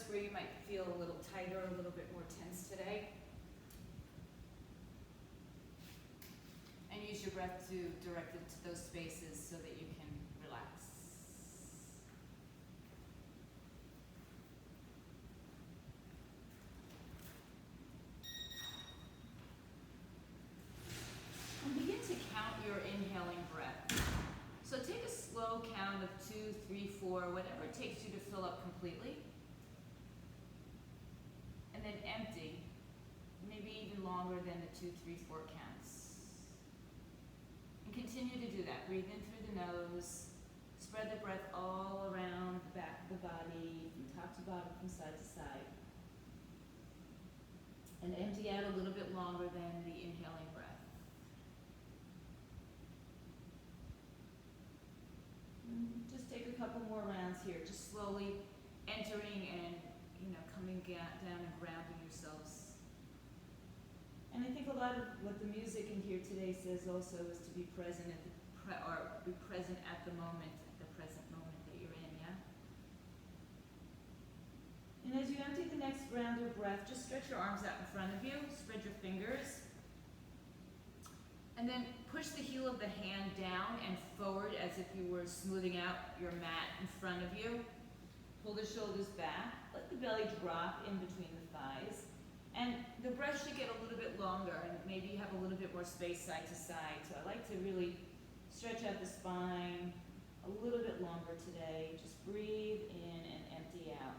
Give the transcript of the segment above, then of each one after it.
breaths where you might feel a little tighter, a little bit more tense today. And use your breath to direct it to those spaces so that you can relax. And begin to count your inhaling breath. So take a slow count of 2, 3, 4, whatever it takes you to fill up completely. And then empty, maybe even longer than the 2, 3, 4 counts. And continue to do that. Breathe in through the nose. Spread the breath all around the back of the body, from top to bottom, from side to side. And empty out a little bit longer than the inhaling breath. Just take a couple more rounds here, just slowly entering and coming down and grounding yourselves. And I think a lot of what the music in here today says also is to be present at the present at the moment, at the present moment that you're in, yeah? And as you empty the next round of breath, just stretch your arms out in front of you, spread your fingers. And then push the heel of the hand down and forward as if you were smoothing out your mat in front of you. Pull the shoulders back. Let the belly drop in between the thighs. And the breath should get a little bit longer, and maybe you have a little bit more space side to side. So I like to really stretch out the spine a little bit longer today. Just breathe in and empty out.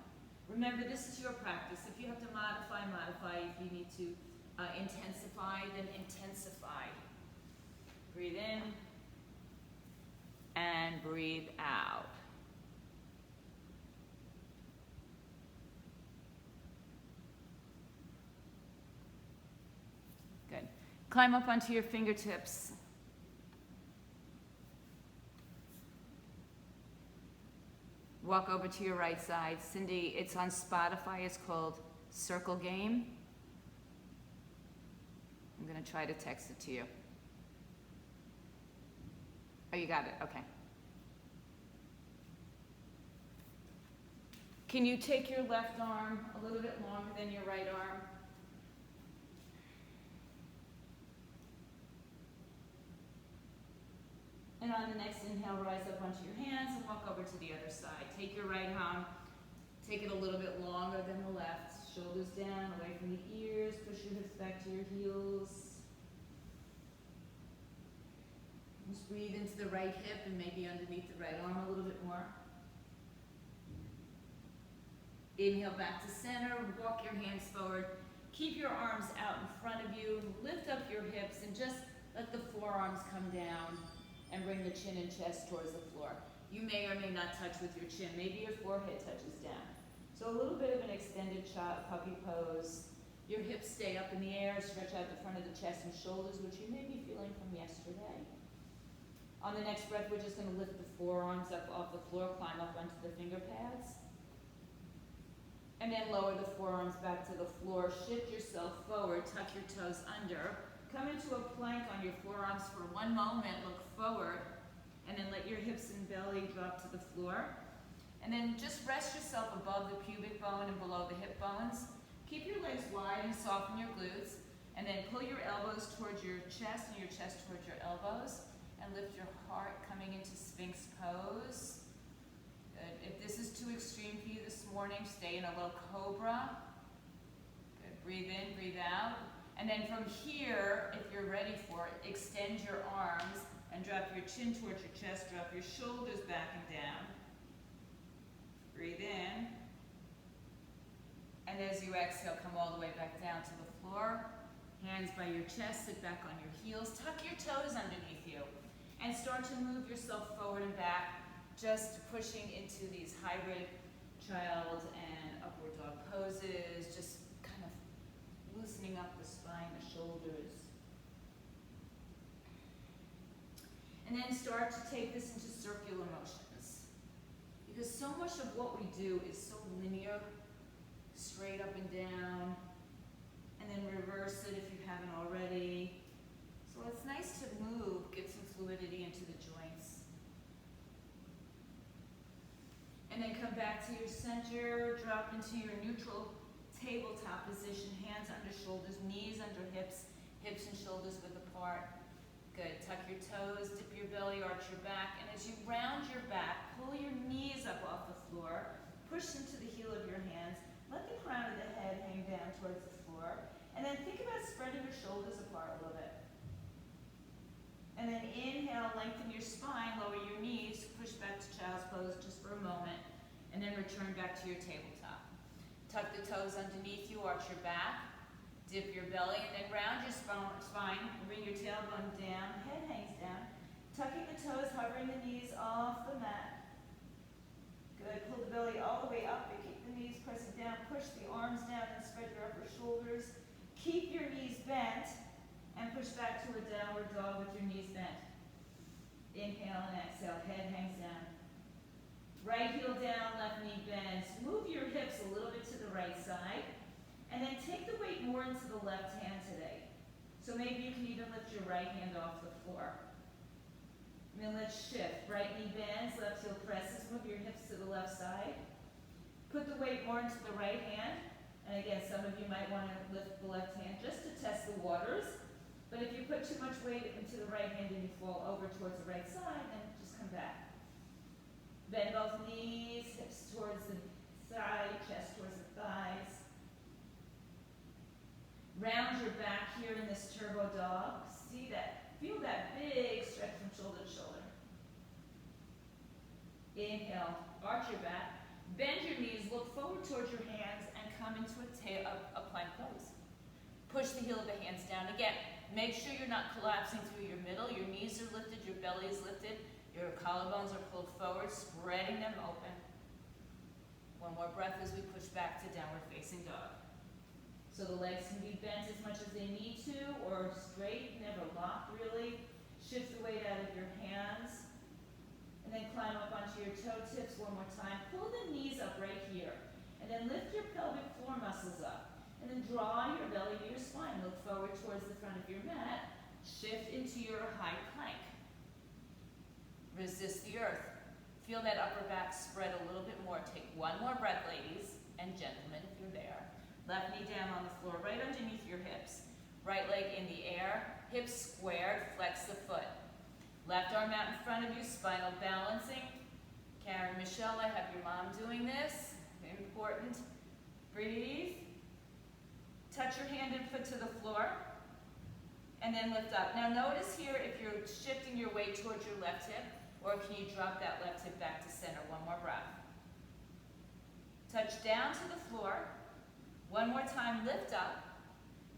Remember, this is your practice. If you have to modify, modify. If you need to intensify, then intensify. Breathe in and breathe out. Good. Climb up onto your fingertips. Walk over to your right side. Cindy, it's on Spotify. It's called Circle Game. I'm going to try to text it to you. Oh, you got it. Okay. Can you take your left arm a little bit longer than your right arm? And on the next inhale, rise up onto your hands and walk over to the other side. Take your right arm, take it a little bit longer than the left. Shoulders down, away from the ears. Push your hips back to your heels. Just breathe into the right hip and maybe underneath the right arm a little bit more. Inhale back to center, walk your hands forward. Keep your arms out in front of you. Lift up your hips and just let the forearms come down and bring the chin and chest towards the floor. You may or may not touch with your chin. Maybe your forehead touches down. So a little bit of an extended puppy pose. Your hips stay up in the air. Stretch out the front of the chest and shoulders, which you may be feeling from yesterday. On the next breath, we're just going to lift the forearms up off the floor, climb up onto the finger pads. And then lower the forearms back to the floor. Shift yourself forward, tuck your toes under. Come into a plank on your forearms for one moment, look forward, and then let your hips and belly drop to the floor. And then just rest yourself above the pubic bone and below the hip bones. Keep your legs wide and soften your glutes. And then pull your elbows towards your chest and your chest towards your elbows. And lift your heart coming into Sphinx pose. Good. If this is too extreme for you this morning, stay in a low cobra. Good. Breathe in, breathe out. And then from here, if you're ready for it, extend your arms and drop your chin towards your chest, drop your shoulders back and down. Breathe in. And as you exhale, come all the way back down to the floor. Hands by your chest, sit back on your heels, tuck your toes underneath you. And start to move yourself forward and back, just pushing into these hybrid child and upward dog poses, just kind of loosening up the spine, the shoulders. And then start to take this into circular motions. Because so much of what we do is so linear, straight up and down, and then reverse it if you haven't already. So it's nice to move, get some fluidity into the joints. And then come come back to your center, drop into your neutral tabletop position, hands under shoulders, knees under hips, hips and shoulders width apart. Good, tuck your toes, dip your belly, arch your back, and as you round your back, pull your knees up off the floor, push into the heel of your hands, let the crown of the head hang down towards the floor, and then think about spreading your shoulders apart a little bit. And then inhale, lengthen your spine, lower your knees, push back to child's pose just for a moment, and then return back to your tabletop. Tuck the toes underneath you, arch your back, dip your belly, and then round your spine, bring your tailbone down, head hangs down, tucking the toes, hovering the knees off the mat. Good, pull the belly all the way up, and keep the knees pressing down, push the arms down and spread your upper shoulders. Keep your knees bent, and push back to a downward dog with your knees bent. Inhale and exhale, head hangs down. Right heel down, left knee bends. Move your hips a little bit to the right side. And then take the weight more into the left hand today. So maybe you can even lift your right hand off the floor. And then let's shift. Right knee bends, left heel presses. Move your hips to the left side. Put the weight more into the right hand. And again, some of you might want to lift the left hand just to test the waters. But if you put too much weight into the right hand and you fall over towards the right side, then just come back. Bend both knees, hips towards the side, chest towards the thighs. Round your back here in this turbo dog. See that, feel that big stretch from shoulder to shoulder. Inhale, arch your back, bend your knees, look forward towards your hands, and come into a plank pose. Push the heel of the hands down. Again, make sure you're not collapsing through your middle. Your knees are lifted, your belly is lifted, your collarbones are pulled forward, spreading them open. One more breath as we push back to downward facing dog. So the legs can be bent as much as they need to, or straight, never locked really. Shift the weight out of your hands. And then climb up onto your toe tips one more time. Pull the knees up right here. And then lift your pelvic floor muscles up. And then draw your belly to your spine. Look forward towards the front of your mat. Shift into your high plank. Resist the earth. Feel that upper back spread a little bit more. Take one more breath, ladies and gentlemen, if you're there. Left knee down on the floor, right underneath your hips. Right leg in the air, hips squared, flex the foot. Left arm out in front of you, spinal balancing. Karen, Michelle, I have your mom doing this. Very important. Breathe. Touch your hand and foot to the floor. And then lift up. Now notice here if you're shifting your weight towards your left hip, or can you drop that left hip back to center? One more breath. Touch down to the floor. One more time, lift up,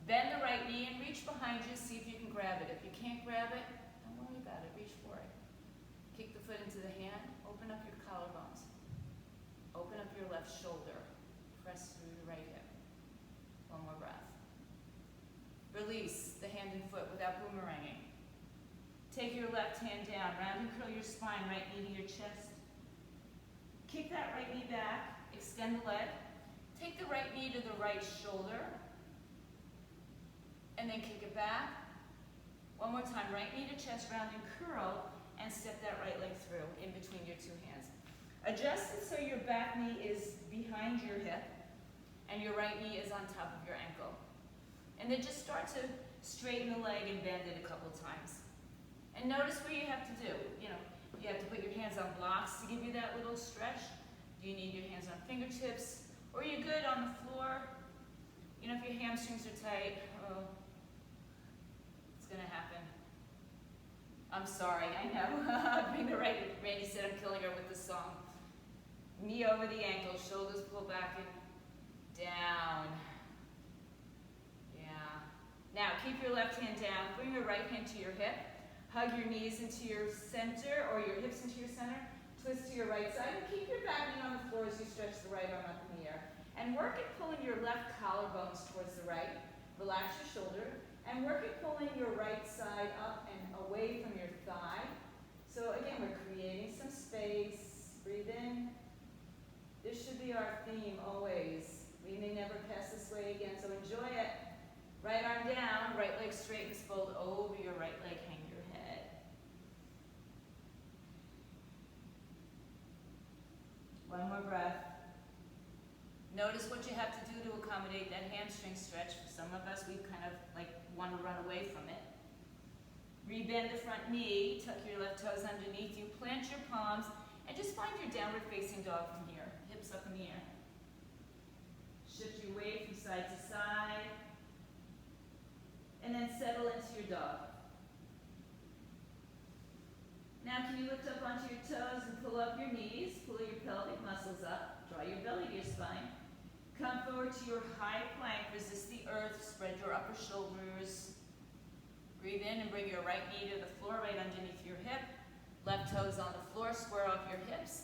bend the right knee and reach behind you, see if you can grab it. If you can't grab it, don't worry about it, reach for it. Kick the foot into the hand, open up your collarbones. Open up your left shoulder, press through the right hip. One more breath. Release the hand and foot without boomeranging. Take your left hand down, round and curl your spine, right knee to your chest. Kick that right knee back, extend the leg. Take the right knee to the right shoulder, and then kick it back. One more time, right knee to chest, round and curl, and step that right leg through in between your two hands. Adjust it so your back knee is behind your hip, and your right knee is on top of your ankle. And then just start to straighten the leg and bend it a couple times. And notice what you have to do. You know, you have to put your hands on blocks to give you that little stretch. Do you need your hands on fingertips? Or you're good on the floor. You know, if your hamstrings are tight, oh, it's gonna happen. I'm sorry, I know. Bring the right, Randy said I'm killing her with the song. Knee over the ankle, shoulders pull back and down. Yeah. Now, keep your left hand down, bring your right hand to your hip, hug your knees into your center, or your hips into your center, twist to your right side, and keep your back knee on the floor as you stretch the right arm up in the air. And work at pulling your left collarbones towards the right. Relax your shoulder. And work at pulling your right side up and away from your thigh. So again, we're creating some space. Breathe in. This should be our theme always. We may never pass this way again, so enjoy it. Right arm down, right leg straightens, fold over your right leg, hang your head. One more breath. Notice what you have to do to accommodate that hamstring stretch. For some of us, we kind of like want to run away from it. Rebend the front knee, tuck your left toes underneath you, plant your palms, and just find your downward facing dog from here. Hips up in the air. Shift your weight from side to side. And then settle into your dog. Now can you lift up onto your toes and pull up your knees, pull your pelvic muscles up, draw your belly to your spine. Come forward to your high plank, resist the earth, spread your upper shoulders. Breathe in and bring your right knee to the floor, right underneath your hip. Left toes on the floor, square off your hips.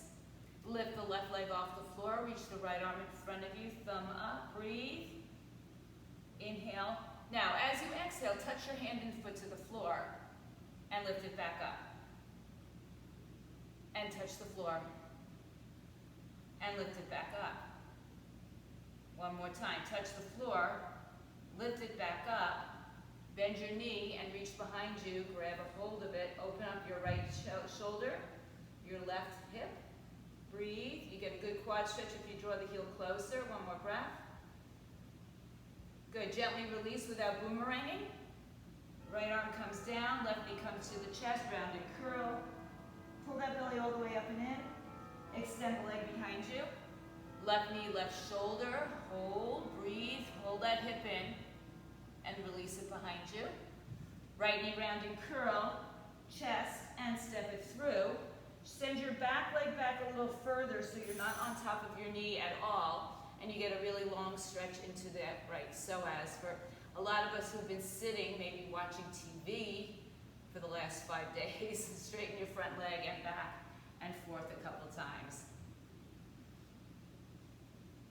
Lift the left leg off the floor, reach the right arm in front of you, thumb up, breathe. Inhale. Now, as you exhale, touch your hand and foot to the floor and lift it back up. And touch the floor and lift it back up. One more time, touch the floor, lift it back up, bend your knee and reach behind you, grab a hold of it, open up your right shoulder, your left hip, breathe. You get a good quad stretch if you draw the heel closer. One more breath. Good, gently release without boomeranging. Right arm comes down, left knee comes to the chest, round and curl. Pull that belly all the way up and in. Extend the leg behind you. Left knee, left shoulder. Hold, breathe, hold that hip in and release it behind you. Right knee round and curl, chest, and step it through. Send your back leg back a little further so you're not on top of your knee at all, and you get a really long stretch into that right psoas. For a lot of us who have been sitting, maybe watching TV for the last 5 days, straighten your front leg and back and forth a couple times.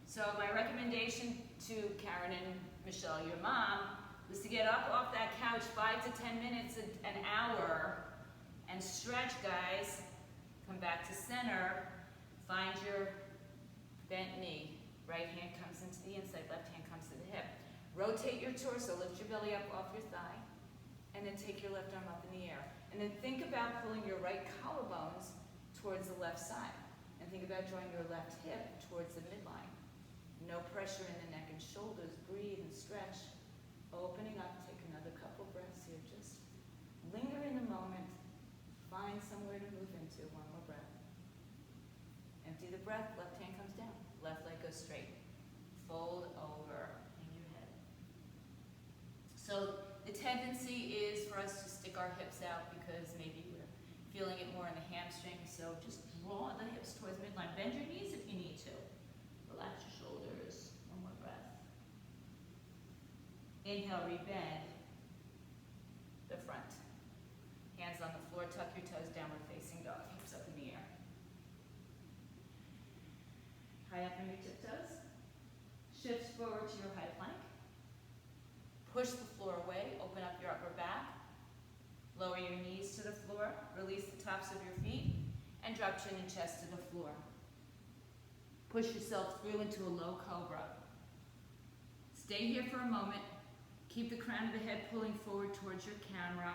So my recommendation to Karen and Michelle, your mom, was to get up off that couch 5 to 10 minutes an hour and stretch, guys. Come back to center, find your bent knee. Right hand comes into the inside, left hand comes to the hip. Rotate your torso, lift your belly up off your thigh, and then take your left arm up in the air. And then think about pulling your right collarbones towards the left side. And think about drawing your left hip towards the midline. No pressure in the neck and shoulders. Breathe and stretch. Opening up, take another couple breaths here. Just linger in the moment. Find somewhere to move into. One more breath. Empty the breath, left hand comes down. Left leg goes straight. Fold over, hang your head. So the tendency is for us to stick our hips out because maybe we're feeling it more in the hamstring. So just draw the hips towards midline. Bend your knees if you need to. Relax your shoulders. One more breath. Inhale, rebend the front. Hands on the floor, tuck your toes, downward facing dog, hips up in the air. High up on your tiptoes. Shift forward to your high plank. Push the floor away, open up your upper back. Lower your knees to the floor, release the tops of your feet, and drop chin and chest to the floor. Push yourself through into a low cobra. Stay here for a moment. Keep the crown of the head pulling forward towards your camera.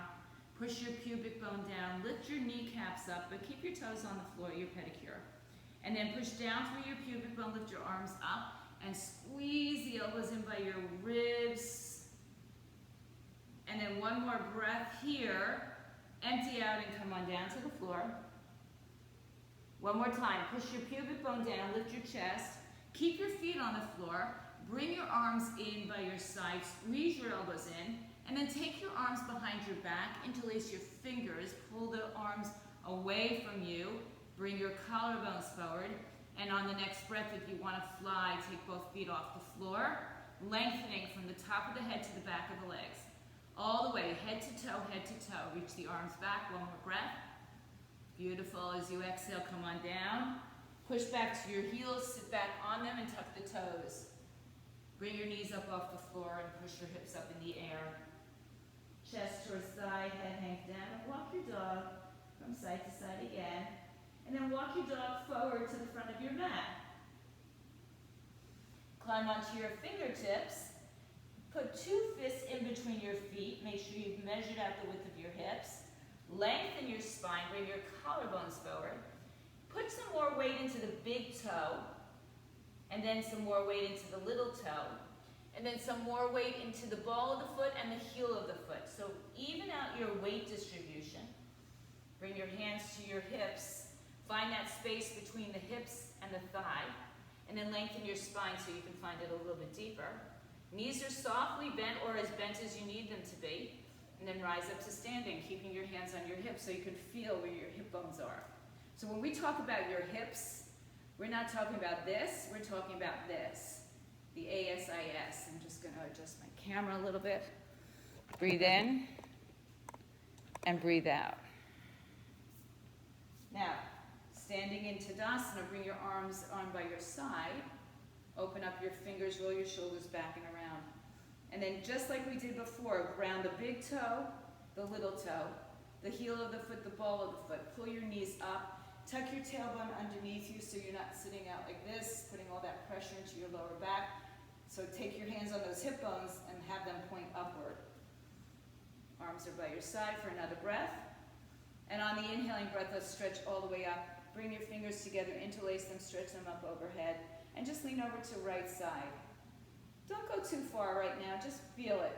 Push your pubic bone down, lift your kneecaps up, but keep your toes on the floor, your pedicure. And then push down through your pubic bone, lift your arms up, and squeeze the elbows in by your ribs. And then one more breath here. Empty out and come on down to the floor. One more time, push your pubic bone down, lift your chest. Keep your feet on the floor. Bring your arms in by your sides, squeeze your elbows in. And then take your arms behind your back, interlace your fingers, pull the arms away from you, bring your collarbones forward, and on the next breath, if you want to fly, take both feet off the floor, lengthening from the top of the head to the back of the legs. All the way, head to toe, reach the arms back, one more breath. Beautiful, as you exhale, come on down. Push back to your heels, sit back on them and tuck the toes. Bring your knees up off the floor and push your hips up in the air. Chest towards thigh, head hangs down, and walk your dog from side to side again. And then walk your dog forward to the front of your mat. Climb onto your fingertips. Put 2 fists in between your feet. Make sure you've measured out the width of your hips. Lengthen your spine, bring your collarbones forward. Put some more weight into the big toe, and then some more weight into the little toe, and then some more weight into the ball of the foot and the heel of the foot. So even out your weight distribution. Bring your hands to your hips. Find that space between the hips and the thigh, and then lengthen your spine so you can find it a little bit deeper. Knees are softly bent or as bent as you need them to be, and then rise up to standing, keeping your hands on your hips so you can feel where your hip bones are. So when we talk about your hips, we're not talking about this, we're talking about this, the ASIS. I'm just going to adjust my camera a little bit. Breathe in and breathe out. Now, standing in Tadasana, bring your arms on by your side. Open up your fingers, roll your shoulders back and around. And then just like we did before, ground the big toe, the little toe, the heel of the foot, the ball of the foot. Pull your knees up. Tuck your tailbone underneath you so you're not sitting out like this, putting all that pressure into your lower back. So take your hands on those hip bones and have them point upward. Arms are by your side for another breath. And on the inhaling breath, let's stretch all the way up. Bring your fingers together, interlace them, stretch them up overhead, and just lean over to right side. Don't go too far right now, just feel it.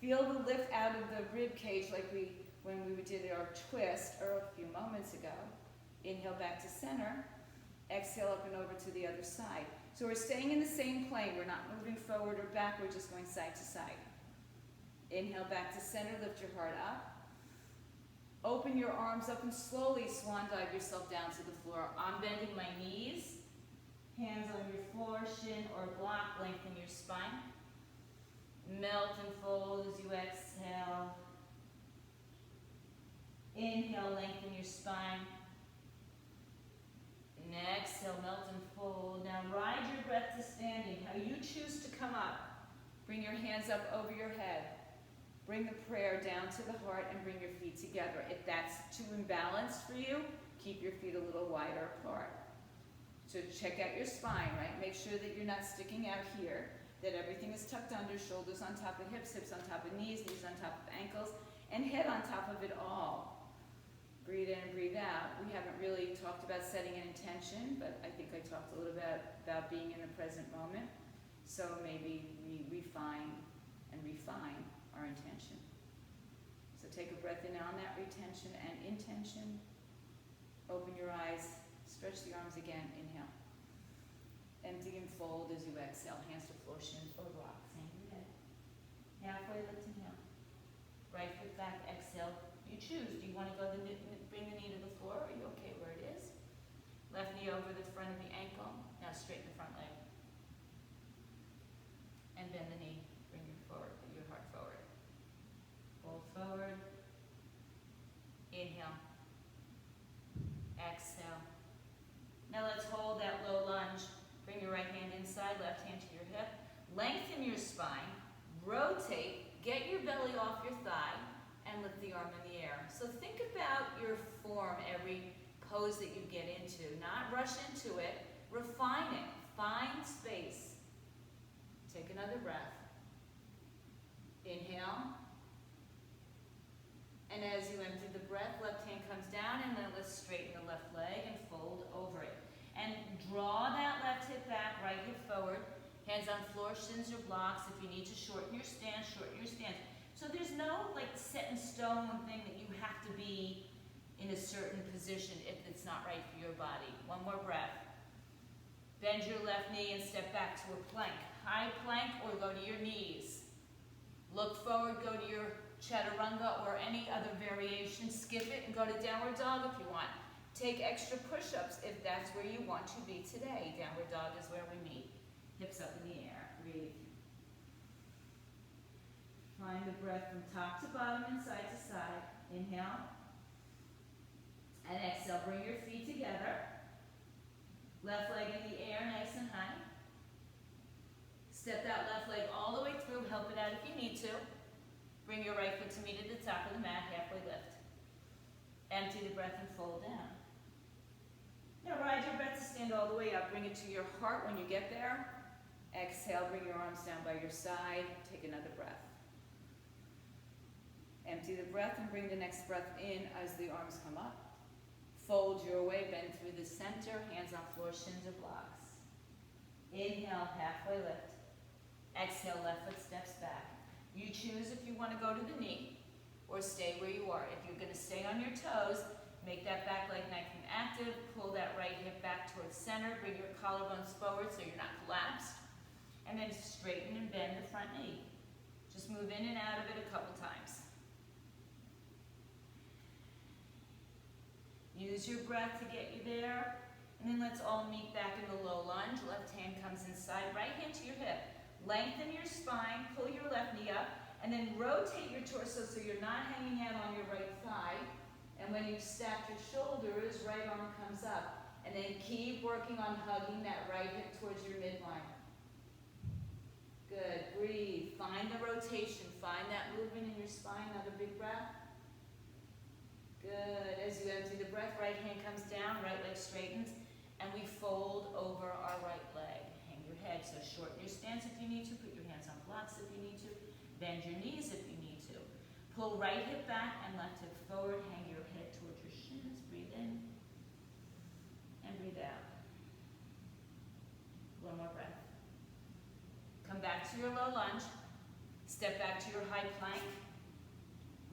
Feel the lift out of the rib cage like when we did our twist a few moments ago. Inhale back to center. Exhale up and over to the other side. So we're staying in the same plane. We're not moving forward or back. We're just going side to side. Inhale back to center. Lift your heart up. Open your arms up and slowly swan dive yourself down to the floor. I'm bending my knees. Hands on your floor, shin or block. Lengthen your spine. Melt and fold as you exhale. Inhale, lengthen your spine. And exhale, melt and fold. Now ride your breath to standing. How you choose to come up. Bring your hands up over your head. Bring the prayer down to the heart and bring your feet together. If that's too imbalanced for you, keep your feet a little wider apart. So check out your spine, right? Make sure that you're not sticking out here, that everything is tucked under, shoulders on top of hips, hips on top of knees, knees on top of ankles, and head on top of it all. Breathe in and breathe out. We haven't really talked about setting an intention, but I think I talked a little bit about being in the present moment. So maybe we refine and refine our intention. So take a breath in on that retention and intention. Open your eyes, stretch the arms again, inhale. Empty and fold as you exhale, hands to floor, shins or rock, same head. Halfway lift, inhale. Right foot back, exhale. You choose, do you want to go bring the knee to the floor, or are you okay where it is? Left knee over the front of the ankle, now straighten the front leg. And bend the knee, bring your heart forward. Fold forward. Inhale. Exhale. Now let's hold that low lunge. Bring your right hand inside, left hand to your hip. Lengthen your spine. Rotate. Get your belly off your thigh and lift the arm in the air. So think about your form every pose that you get into. Not rush into it. Refine it. Find space. Take another breath. Inhale. And as you empty the breath, left hand comes down, and then let's straighten the left leg and fold over it. And draw that left hip back, right hip forward. Hands on floor, shins or blocks. If you need to shorten your stance, shorten your stance. So there's no like set in stone thing that you have to be in a certain position if it's not right for your body. One more breath. Bend your left knee and step back to a plank. High plank or go to your knees. Look forward, go to your chaturanga or any other variation. Skip it and go to downward dog if you want. Take extra push-ups if that's where you want to be today. Downward dog is where we meet. Hips up in the air. Breathe. Find the breath from top to bottom and side to side. Inhale. And exhale. Bring your feet together. Left leg in the air, nice and high. Step that left leg all the way through. Help it out if you need to. Bring your right foot to meet at the top of the mat. Halfway lift. Empty the breath and fold down. Now ride your breath to stand all the way up. Bring it to your heart when you get there. Exhale, bring your arms down by your side. Take another breath. Empty the breath and bring the next breath in as the arms come up. Fold your way, bend through the center, hands on floor, shins or blocks. Inhale, halfway lift. Exhale, left foot steps back. You choose if you want to go to the knee or stay where you are. If you're going to stay on your toes, make that back leg nice and active. Pull that right hip back towards center. Bring your collarbones forward so you're not collapsed. And then straighten and bend the front knee. Just move in and out of it a couple times. Use your breath to get you there. And then let's all meet back in the low lunge. Left hand comes inside, right hand to your hip. Lengthen your spine, pull your left knee up, and then rotate your torso so you're not hanging out on your right thigh. And when you stack your shoulders, right arm comes up. And then keep working on hugging that right hip towards your midline. Good, breathe. Find the rotation, find that movement in your spine. Another big breath. Good, as you empty the breath, right hand comes down, right leg straightens, and we fold over our right leg. Hang your head, so shorten your stance if you need to, put your hands on blocks if you need to, bend your knees if you need to. Pull right hip back and left hip forward, hang your head towards your shins, breathe in, and breathe out. One more breath. Come back to your low lunge, step back to your high plank,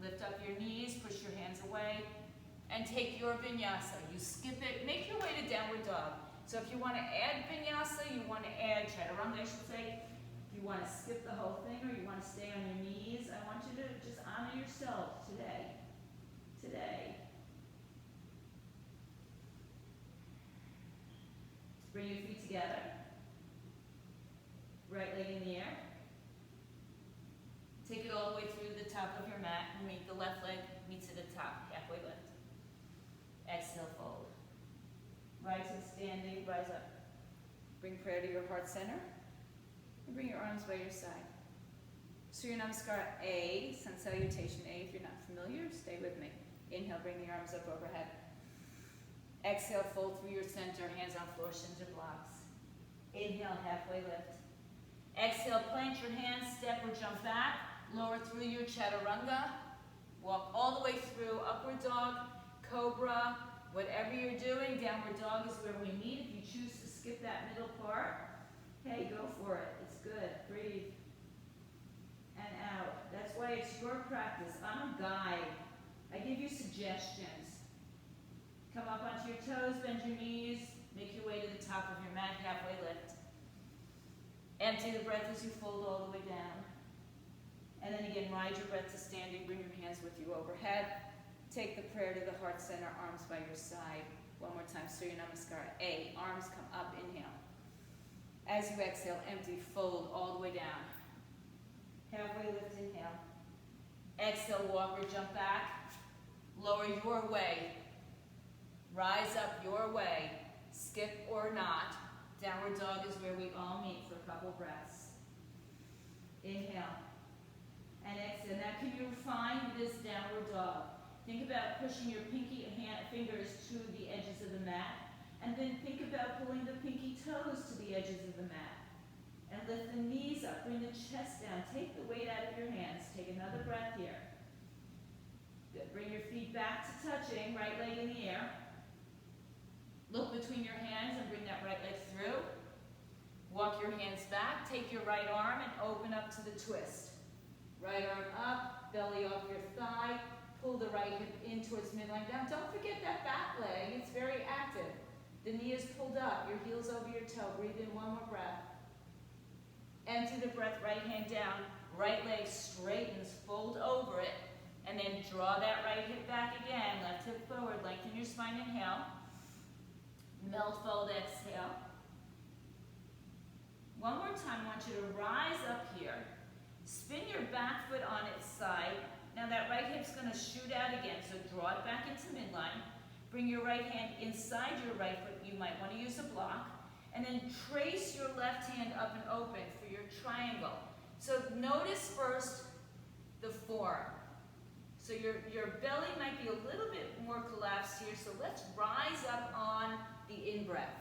lift up your knees, push your hands away, and take your vinyasa. You skip it, make your way to downward dog. So if you want to add vinyasa, you want to add chaturanga, I should say. If you want to skip the whole thing or you want to stay on your knees, I want you to just honor yourself today. Today. Bring your feet together. Right leg in the air. Take it all the way through the top of your mat and meet the left leg meets at the top, halfway lift. Exhale, fold. Rise to standing, rise up. Bring prayer to your heart center. And bring your arms by your side. Surya Namaskar A, Sun Salutation A. If you're not familiar, stay with me. Inhale, bring the arms up overhead. Exhale, fold through your center, hands on floor, shins or blocks. Inhale, halfway lift. Exhale, plant your hands, step or jump back. Lower through your chaturanga. Walk all the way through upward dog, cobra, whatever you're doing. Downward dog is where we meet. If you choose to skip that middle part, hey, go for it. It's good. Breathe. And out. That's why it's your practice. I'm a guide. I give you suggestions. Come up onto your toes, bend your knees, make your way to the top of your mat, halfway lift. Empty the breath as you fold all the way down. And then again, ride your breath to standing, bring your hands with you overhead. Take the prayer to the heart center, arms by your side. One more time, Surya Namaskar. A, arms come up, inhale. As you exhale, empty, fold all the way down. Halfway lift, inhale. Exhale, walk or jump back. Lower your way. Rise up your way. Skip or not. Downward dog is where we all meet for a couple breaths. Inhale. And exhale. Now can you find this downward dog? Think about pushing your pinky fingers to the edges of the mat. And then think about pulling the pinky toes to the edges of the mat. And lift the knees up. Bring the chest down. Take the weight out of your hands. Take another breath here. Good. Bring your feet back to touching. Right leg in the air. Look between your hands and bring that right leg through. Walk your hands back. Take your right arm and open up to the twist. Right arm up, belly off your thigh. Pull the right hip in towards midline down. Don't forget that back leg. It's very active. The knee is pulled up. Your heel's over your toe. Breathe in one more breath. Empty the breath, right hand down. Right leg straightens, fold over it. And then draw that right hip back again. Left hip forward. Lengthen your spine, inhale. Melt, fold, exhale. One more time, I want you to rise up here. Spin your back foot on its side. Now that right hip's going to shoot out again, so draw it back into midline. Bring your right hand inside your right foot. You might want to use a block. And then trace your left hand up and open for your triangle. So notice first the form. So your belly might be a little bit more collapsed here, so let's rise up on the in-breath.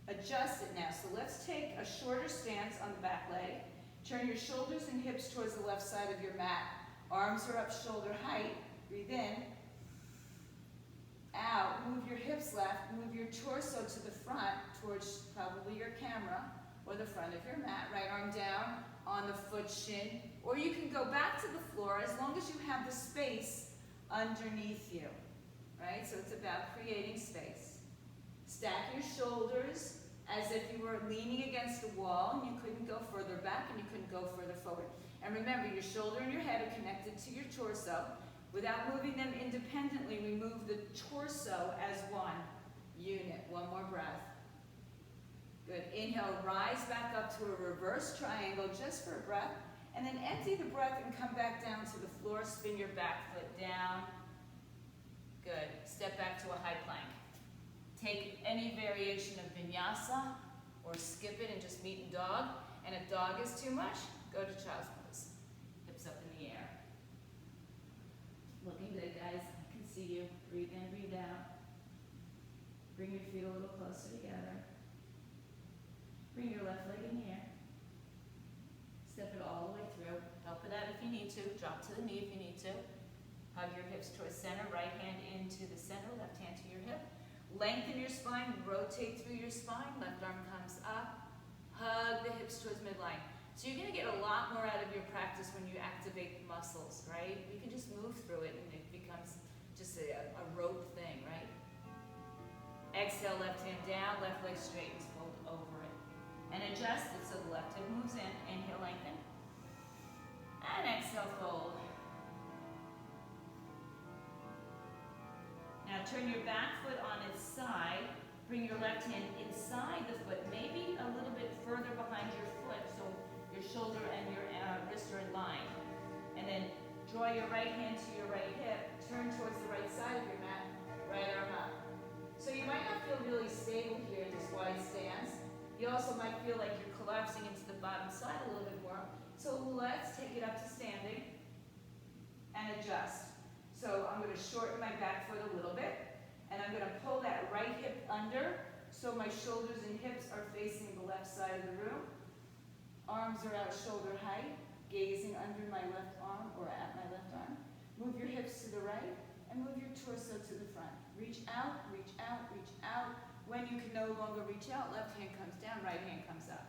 Adjust it now. So let's take a shorter stance on the back leg. Turn your shoulders and hips towards the left side of your mat. Arms are up shoulder height. Breathe in. out, move your hips left, move your torso to the front towards probably your camera or the front of your mat. Right arm down on the foot shin, or you can go back to the floor as long as you have the space underneath you, right? So it's about creating space. Stack your shoulders as if you were leaning against the wall and you couldn't go further back and you couldn't go further forward. And remember, your shoulder and your head are connected to your torso. Without moving them independently, we move the torso as one unit. One more breath. Good. Inhale, rise back up to a reverse triangle just for a breath. And then empty the breath and come back down to the floor. Spin your back foot down. Good. Step back to a high plank. Take any variation of vinyasa or skip it and just meet in dog. And if dog is too much, go to child's pose. Hips up in the air. Looking good, guys. I can see you. Breathe in, breathe out. Bring your feet a little closer together. Bring your left leg in the air. Step it all the way through. Help it out if you need to. Drop to the knee if you need to. Hug your hips towards center. Right hand into the center. Left hand to your hip. Lengthen your spine. Rotate through your spine. Left arm comes up. Hug the hips towards midline. So you're going to get a lot more out of your practice when you activate the muscles, right? You can just move through it and it becomes just a rote thing, right? Exhale, left hand down, left leg straightens, fold over it. And adjust it so the left hip moves in. Inhale, lengthen. And exhale, fold. Now turn your back foot on its side. Bring your left hand inside the foot, maybe a little bit further behind your foot so your shoulder and your wrist are in line. And then draw your right hand to your right hip, turn towards the right side of your mat, right arm up. So you might not feel really stable here in this wide stance. You also might feel like you're collapsing into the bottom side a little bit more. So let's take it up to standing and adjust. So I'm going to shorten my back foot a little bit, and I'm going to pull that right hip under so my shoulders and hips are facing the left side of the room. Arms are out shoulder height, gazing under my left arm or at my left arm. Move your hips to the right and move your torso to the front. Reach out, reach out, reach out. When you can no longer reach out, left hand comes down, right hand comes up.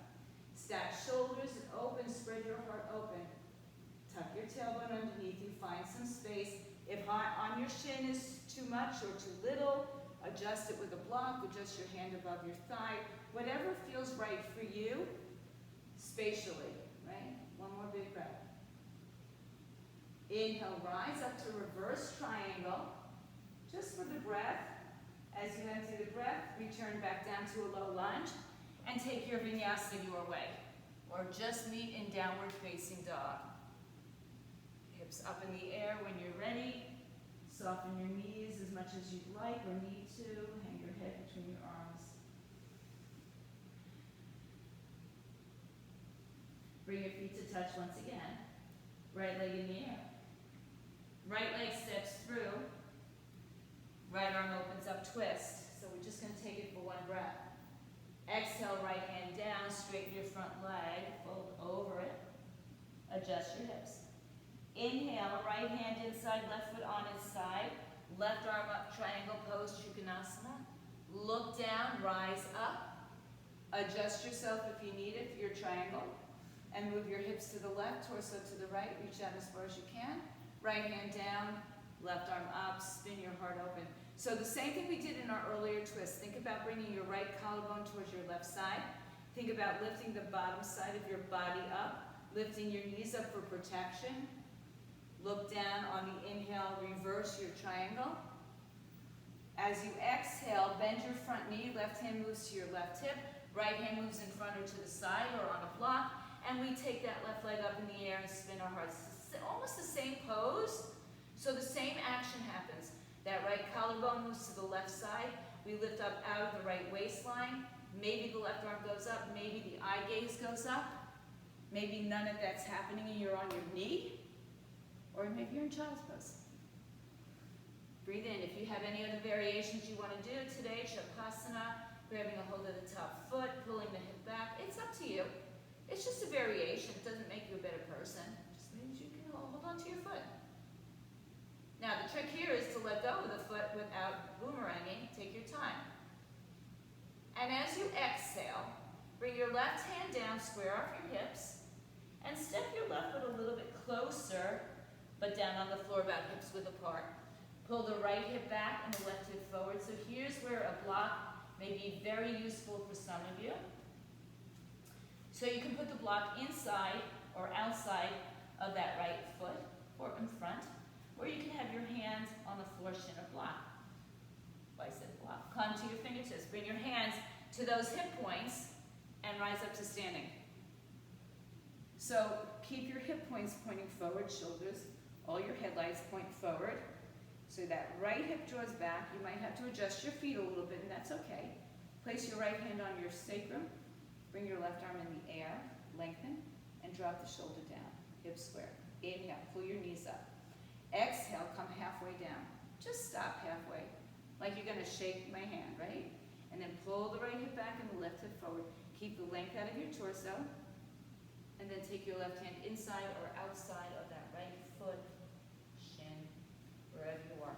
Stack shoulders and open, spread your heart open. Tuck your tailbone underneath you, find some space. If on your shin is too much or too little, adjust it with a block, adjust your hand above your thigh. Whatever feels right for you, spatially, right? One more big breath. Inhale, rise up to reverse triangle. Just for the breath. As you empty the breath, return back down to a low lunge and take your vinyasa your way. Or just meet in downward facing dog. Hips up in the air when you're ready. Soften your knees as much as you'd like or need to. Hang your head between your arms. Bring your feet to touch once again. Right leg in the air. Right leg steps through. Right arm opens up, twist. So we're just going to take it for one breath. Exhale, right hand down, straighten your front leg, fold over it. Adjust your hips. Inhale, right hand inside, left foot on its side. Left arm up, triangle pose, Trikonasana. Look down, rise up. Adjust yourself if you need it for your triangle. And move your hips to the left, torso to the right. Reach out as far as you can. Right hand down, left arm up, spin your heart open. So the same thing we did in our earlier twist. Think about bringing your right collarbone towards your left side. Think about lifting the bottom side of your body up, lifting your knees up for protection. Look down on the inhale, reverse your triangle. As you exhale, bend your front knee, left hand moves to your left hip, right hand moves in front or to the side or on a block, and we take that left leg up in the air and spin our hearts. It's almost the same pose, so the same action happens. That right collarbone moves to the left side. We lift up out of the right waistline. Maybe the left arm goes up. Maybe the eye gaze goes up. Maybe none of that's happening and you're on your knee. Or maybe you're in child's pose. Breathe in. If you have any other variations you want to do today, Shavasana, grabbing a hold of the top foot, pulling the hip back, it's up to you. It's just a variation. It doesn't make you a better person. It just means you can hold on to your foot. Now the trick here is to let go of the foot without boomeranging. Take your time. And as you exhale, bring your left hand down, square off your hips, and step your left foot a little bit closer, but down on the floor, about hips width apart. Pull the right hip back and the left hip forward. So here's where a block may be very useful for some of you. So you can put the block inside or outside of that right foot or in front, or you can have your hands on the floor shin or block. Bicep block. Come to your fingertips. Bring your hands to those hip points and rise up to standing. So keep your hip points pointing forward, shoulders, all your headlights point forward. So that right hip draws back. You might have to adjust your feet a little bit, and that's okay. Place your right hand on your sacrum. Bring your left arm in the air, lengthen, and drop the shoulder down. Hips square. Inhale, pull your knees up. Exhale, come halfway down. Just stop halfway, like you're gonna shake my hand, right? And then pull the right hip back and the left hip forward. Keep the length out of your torso. And then take your left hand inside or outside of that right foot, shin, wherever you are.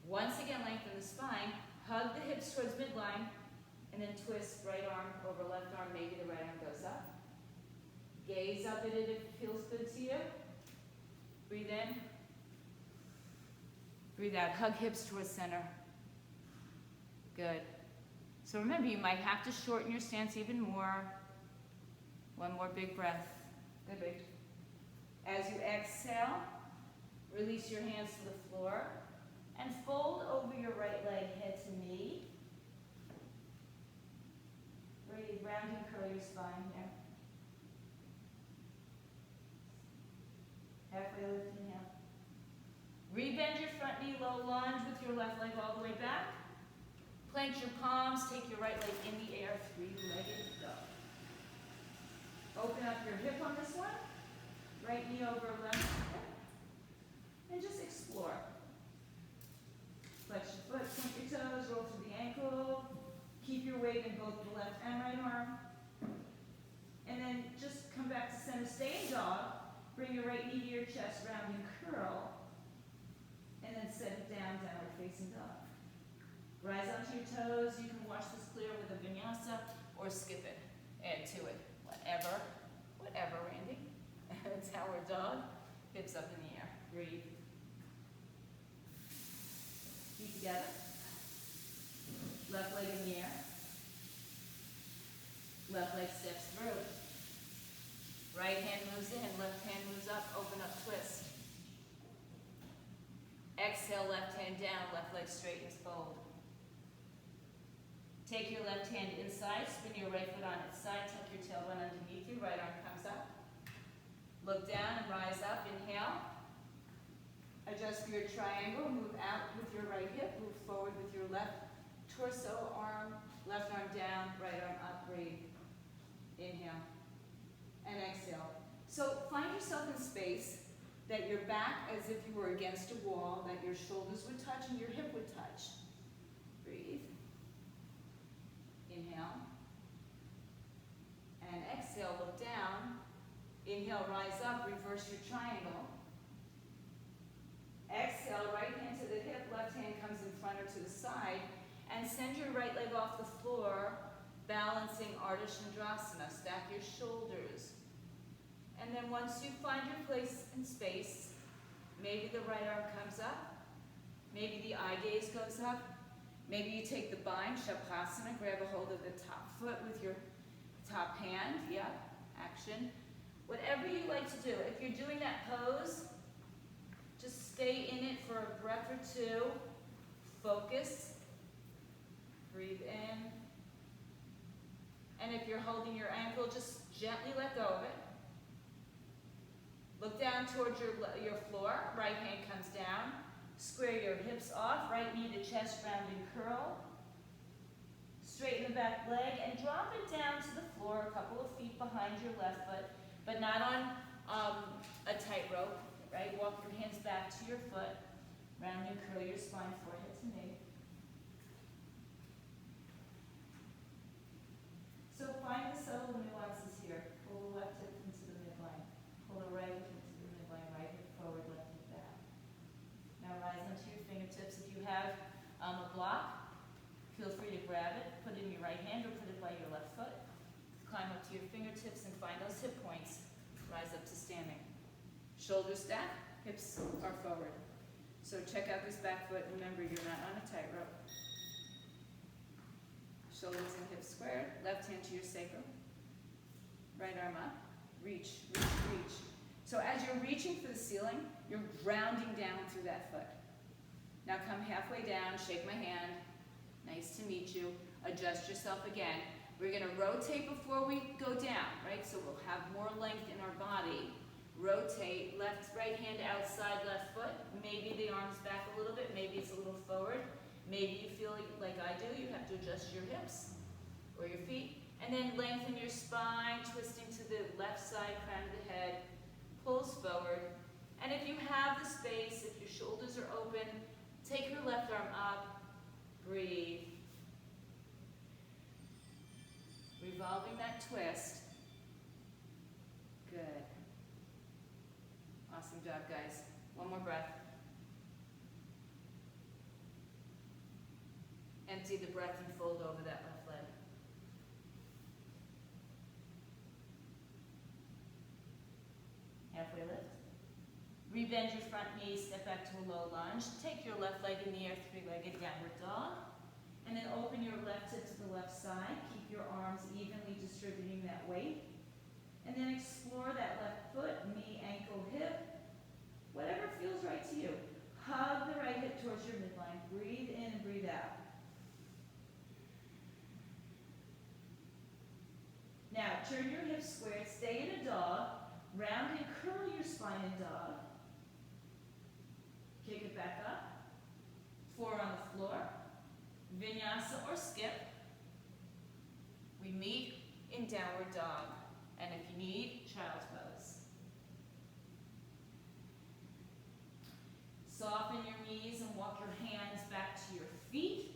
Once again, lengthen the spine. Hug the hips towards midline. And then twist right arm over left arm. Maybe the right arm goes up. Gaze up at it if it feels good to you. Breathe in. Breathe out. Hug hips towards center. Good. So remember, you might have to shorten your stance even more. One more big breath. Good, big. As you exhale, release your hands to the floor and fold over your right leg, head to knee. Breathe, round and curl your spine here. Halfway lift, inhale. Rebend your front knee, low lunge with your left leg all the way back. Plank your palms, take your right leg in the air, three-legged dog. Open up your hip on this one. Right knee over left hip. And just explore. Flex your foot, point your toes, roll through the ankle. Keep your weight in both the left and right arm. And then just come back to center. Stay in dog. Bring your right knee to your chest, round and curl. And then set it down, downward facing dog. Rise onto your toes. You can wash this clear with a vinyasa or skip it. Add to it. Whatever, Randy. Downward dog. Hips up in the air. Breathe. Feet together. Left leg in the air. Left leg steps through. Right hand moves in, left hand moves up, open up, twist. Exhale, left hand down, left leg straightens, fold. Take your left hand inside, spin your right foot on its side, tuck your tailbone underneath you, right arm comes up. Look down and rise up, inhale. Adjust for your triangle, move out with your right hip, move forward with your left torso, arm, left arm down, right arm up, breathe. Inhale. And exhale. So find yourself in space that you're back as if you were against a wall, that your shoulders would touch and your hip would touch. Breathe. Inhale. And exhale, look down. Inhale, rise up, reverse your triangle. Exhale, right hand to the hip, left hand comes in front or to the side, and send your right leg off the floor, balancing Ardha Chandrasana. Stack your shoulders. And then once you find your place in space, maybe the right arm comes up, maybe the eye gaze goes up, maybe you take the bind, Shavasana, grab a hold of the top foot with your top hand, action. Whatever you like to do. If you're doing that pose, just stay in it for a breath or two. Focus. Breathe in. And if you're holding your ankle, just gently let go of it. Look down towards your floor. Right hand comes down. Square your hips off. Right knee to chest, round and curl. Straighten the back leg and drop it down to the floor, a couple of feet behind your left foot, but not on a tightrope, right? Walk your hands back to your foot. Round and curl your spine, forehead to knee. So find the subtle nuances here. Pull the left hip into the midline. Pull the right hip into the midline. Right hip forward, left hip back. Now rise rise up to standing. Shoulders stack, hips are forward. So check out this back foot. Remember, you're not on a tightrope. Shoulders and hips squared. Left hand to your sacrum. Right arm up. Reach, reach, reach. So as you're reaching for the ceiling, you're grounding down through that foot. Now come halfway down, shake my hand. Nice to meet you. Adjust yourself again. We're going to rotate before we go down, right? So we'll have more length in our body. Rotate, right hand outside left foot. Maybe the arms back a little bit, maybe it's a little forward. Maybe you feel like I do, you have to adjust your hips or your feet. And then lengthen your spine, twisting to the left side, crown of the head, pulls forward. And if you have the space, if your shoulders are open, take your left arm up, breathe. Revolving that twist. Good. Awesome job, guys. One more breath. Empty the breath and fold over that left leg. Halfway lift. Rebend your front knee, step back to a low lunge. Take your left leg in the air, three-legged downward dog. And then open your left hip to the left side. Keep your arms evenly distributing that weight. And then explore that left foot, knee, ankle, hip. Whatever feels right to you. Hug the right hip towards your midline. Breathe in and breathe out. Now, turn your hips squared. Stay in a dog. Round and curl your spine in dog. Kick it back up. 4 on the floor. Vinyasa or skip. We meet in downward dog. And if you need, child's pose. Soften your knees and walk your hands back to your feet,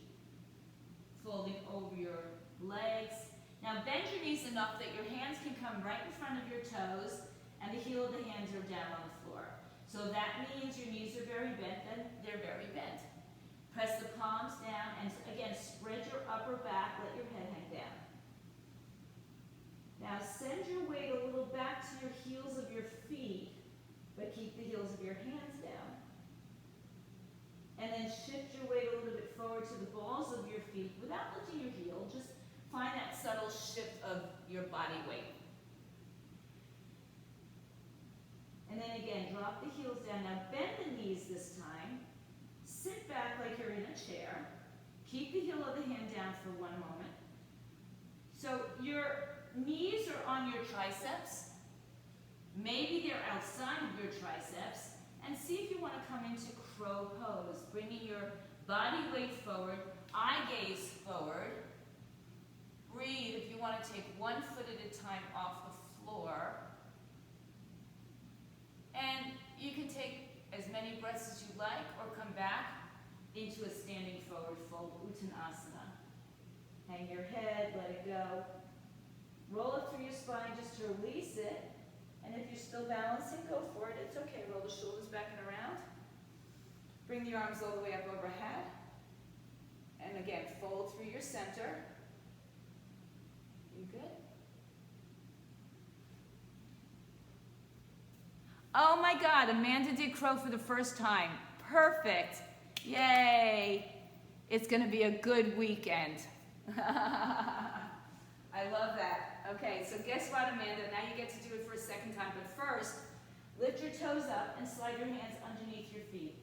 folding over your legs. Now bend your knees enough that your hands can come right in front of your toes and the heel of the hands are down on the floor. So that means your knees are very bent, then they're very bent. Press the palms down and again, spread your upper back, let your head hang down. Now send your weight a little back to your heels of your feet, but keep the heels of your hands down. And then shift your weight a little bit forward to the balls of your feet without lifting your heel. Just find that subtle shift of your body weight. And then again, drop the heels down. Now bend the knees this time. Sit back like you're in a chair. Keep the heel of the hand down for 1 moment. So your knees are on your triceps. Maybe they're outside of your triceps. And see if you want to come into crow pose, bringing your body weight forward, eye gaze forward. Breathe if you want to take 1 foot at a time off the floor. And you can take as many breaths as you like or come back into a standing forward fold, Uttanasana. Hang your head, let it go. Roll up through your spine just to release it. And if you're still balancing, go for it. It's okay. Roll the shoulders back and around. Bring the arms all the way up overhead. And again, fold through your center. You good? Oh my God, Amanda did crow for the first time. Perfect. Yay. It's going to be a good weekend. I love that. Okay, so guess what, Amanda? Now you get to do it for a second time. But first, lift your toes up and slide your hands underneath your feet.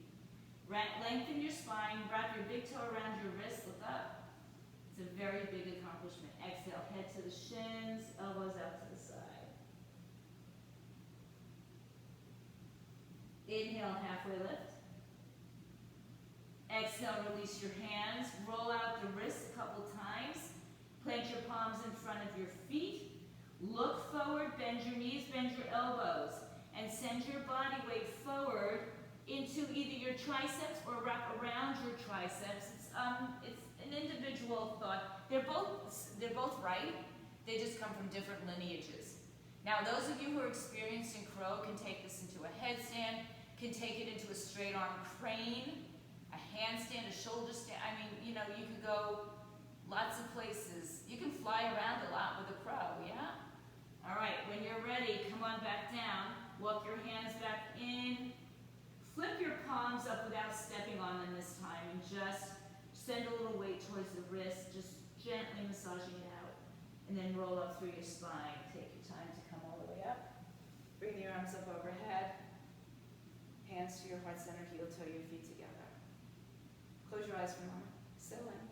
Lengthen your spine. Wrap your big toe around your wrist. Look up. It's a very big accomplishment. Exhale, head to the shins, elbows out to the side. Inhale, halfway lift. Exhale, release your hands. Roll out the wrists a couple times. Plant your palms in front of your feet. Look forward, bend your knees, bend your elbows. And send your body weight forward into either your triceps or wrap around your triceps. It's an individual thought. They're both right. They just come from different lineages. Now, those of you who are experienced in crow can take this into a headstand, can take it into a straight arm crane, a handstand, a shoulder stand. I mean, you know, you could go lots of places. You can fly around a lot with a crow, yeah? All right, when you're ready, come gone back down, walk your hands back in, flip your palms up without stepping on them this time, and just send a little weight towards the wrist, just gently massaging it out, and then roll up through your spine. Take your time to come all the way up. Bring the arms up overhead, hands to your heart center, heel toe your feet together. Close your eyes for a moment, settle in.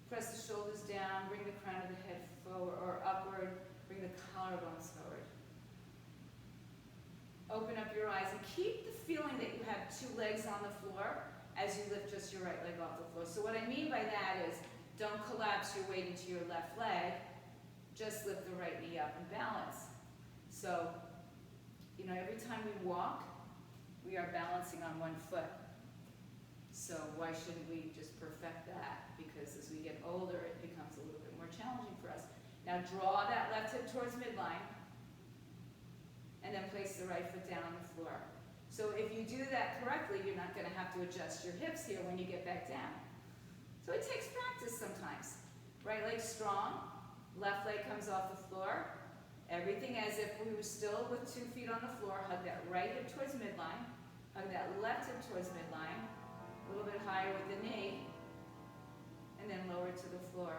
Press the shoulders down, bring the crown of the head forward or upward, bring the collarbones forward. Open up your eyes and keep the feeling that you have two legs on the floor as you lift just your right leg off the floor. So what I mean by that is don't collapse your weight into your left leg, just lift the right knee up and balance. So, every time we walk, we are balancing on one foot. So why shouldn't we just perfect that? Because as we get older, it becomes a little bit more challenging for us. Now draw that left hip towards midline, and then place the right foot down on the floor. So if you do that correctly, you're not going to have to adjust your hips here when you get back down. So it takes practice sometimes. Right leg strong, left leg comes off the floor. Everything as if we were still with 2 feet on the floor. Hug that right hip towards midline. Hug that left hip towards midline. A little bit higher with the knee. And then lower to the floor.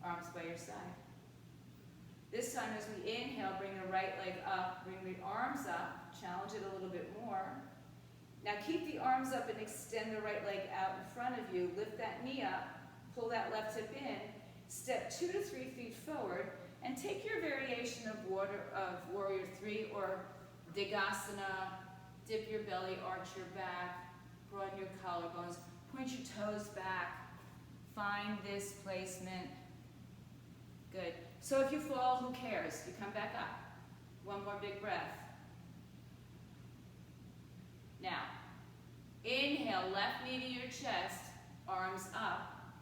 Arms by your side. This time as we inhale, bring the right leg up, bring the arms up, challenge it a little bit more. Now keep the arms up and extend the right leg out in front of you. Lift that knee up, pull that left hip in, step 2 to 3 feet forward, and take your variation of Warrior 3 or Digasana. Dip your belly, arch your back, broaden your collarbones, point your toes back. Find this placement. Good. So if you fall, who cares? You come back up. One more big breath. Now, inhale, left knee to your chest, arms up.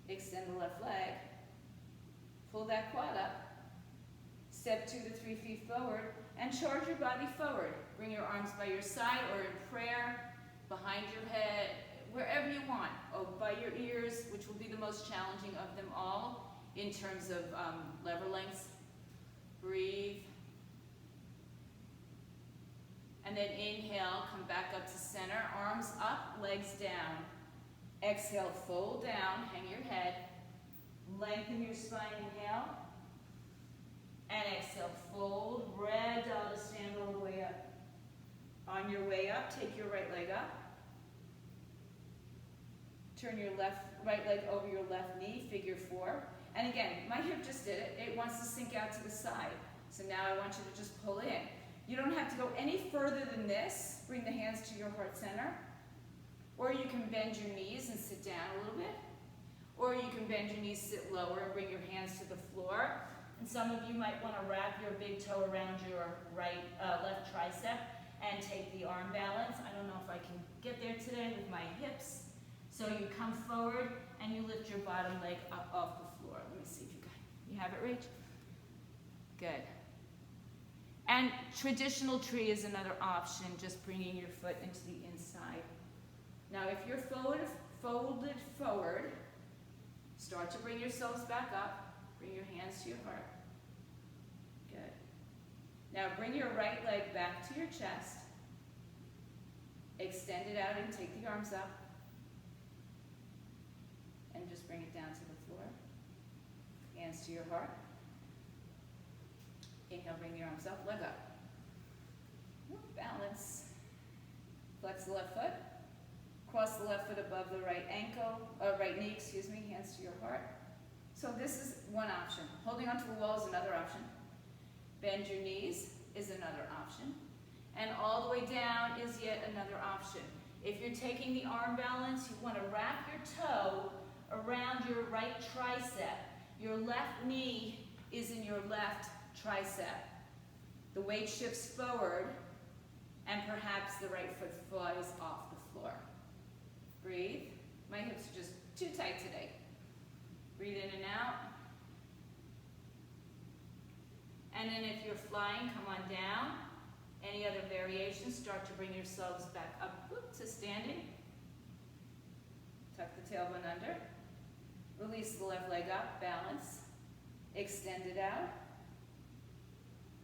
Extend the left leg. Pull that quad up. Step 2 to 3 feet forward and charge your body forward. Bring your arms by your side or in prayer, behind your head, wherever you want. Oh, by your ears, which will be the most challenging of them all in terms of lever lengths. Breathe. And then inhale, come back up to center, arms up, legs down. Exhale, fold down, hang your head. Lengthen your spine, inhale. And exhale, fold, red doll to stand all the way up. On your way up, take your right leg up. Turn your right leg over your left knee, figure 4. And again, my hip just did it. It wants to sink out to the side. So now I want you to just pull in. You don't have to go any further than this. Bring the hands to your heart center. Or you can bend your knees and sit down a little bit. Or you can bend your knees, sit lower, and bring your hands to the floor. And some of you might want to wrap your big toe around your left tricep and take the arm balance. I don't know if I can get there today with my hips. So you come forward and you lift your bottom leg up off the floor. Let me see if you have it, Rach? Good. And traditional tree is another option, just bringing your foot into the inside. Now if you're folded forward, start to bring yourselves back up. Bring your hands to your heart. Good. Now bring your right leg back to your chest. Extend it out and take the arms up. And just bring it down to the floor. Hands to your heart. Inhale, bring the arms up, leg up. Balance. Flex the left foot. Cross the left foot above the right knee, hands to your heart. So this is one option. Holding onto the wall is another option. Bend your knees is another option. And all the way down is yet another option. If you're taking the arm balance, you want to wrap your toe around your right tricep. Your left knee is in your left tricep. The weight shifts forward, and perhaps the right foot flies off the floor. Breathe. My hips are just too tight today. Breathe in and out. And then if you're flying, come on down. Any other variations, start to bring yourselves back up to standing. Tuck the tailbone under. Release the left leg up, balance. Extend it out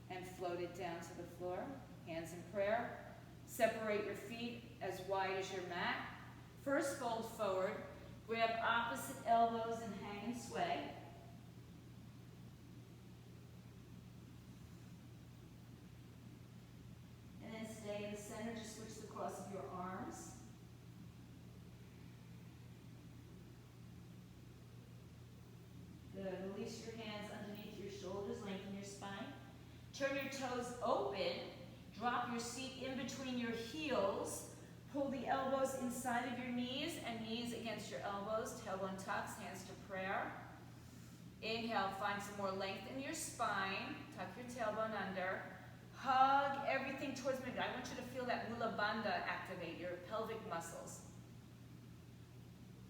and float it down to the floor. Hands in prayer. Separate your feet as wide as your mat. First fold forward. Grab opposite elbows and hang and sway. And then stay in the center. Just switch the cross of your arms. Good. Release your hands underneath your shoulders. Lengthen your spine. Turn your toes open. Drop your seat in between your heels. Pull the elbows inside of your knees and knees against your elbows. Tailbone tucks, hands to prayer. Inhale, find some more length in your spine. Tuck your tailbone under. Hug everything towards me. I want you to feel that mula bandha activate your pelvic muscles.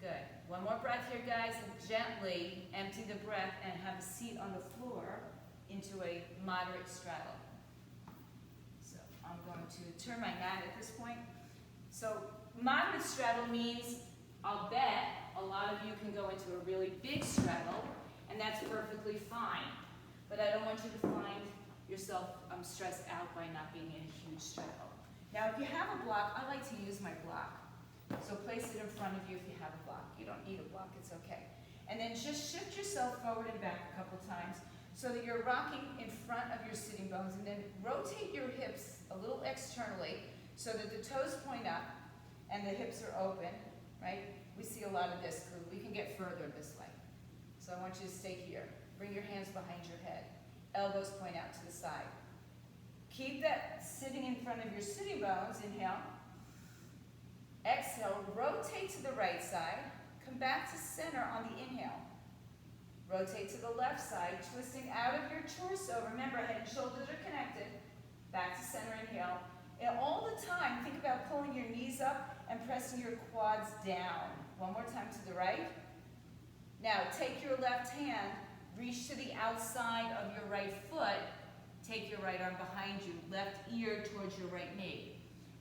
Good. One more breath here, guys, and gently empty the breath and have a seat on the floor into a moderate straddle. I'm going to turn my mat at this point. So moderate straddle means, I'll bet, a lot of you can go into a really big straddle, and that's perfectly fine. But I don't want you to find yourself stressed out by not being in a huge straddle. Now, if you have a block, I like to use my block. So place it in front of you if you have a block. You don't need a block, it's okay. And then just shift yourself forward and back a couple times, so that you're rocking in front of your sitting bones, and then rotate your hips a little externally so that the toes point up and the hips are open, right? We see a lot of this, we can get further this way. So I want you to stay here. Bring your hands behind your head. Elbows point out to the side. Keep that sitting in front of your sitting bones, inhale. Exhale, rotate to the right side. Come back to center on the inhale. Rotate to the left side, twisting out of your torso. Remember, head and shoulders are connected. Back to center, inhale. And all the time, think about pulling your knees up and pressing your quads down. One more time to the right. Now, take your left hand, reach to the outside of your right foot. Take your right arm behind you, left ear towards your right knee.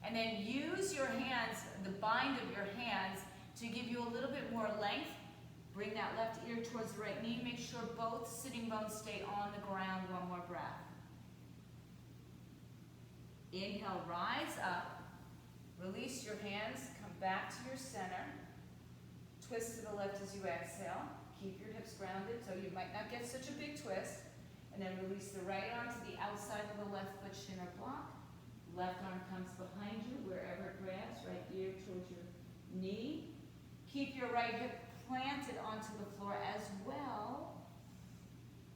And then use your hands, the bind of your hands, to give you a little bit more length. Bring that left ear towards the right knee. Make sure both sitting bones stay on the ground. One more breath. Inhale, rise up. Release your hands. Come back to your center. Twist to the left as you exhale. Keep your hips grounded so you might not get such a big twist. And then release the right arm to the outside of the left foot shin or block. Left arm comes behind you wherever it grabs. Right ear towards your knee. Keep your right hip planted onto the floor as well.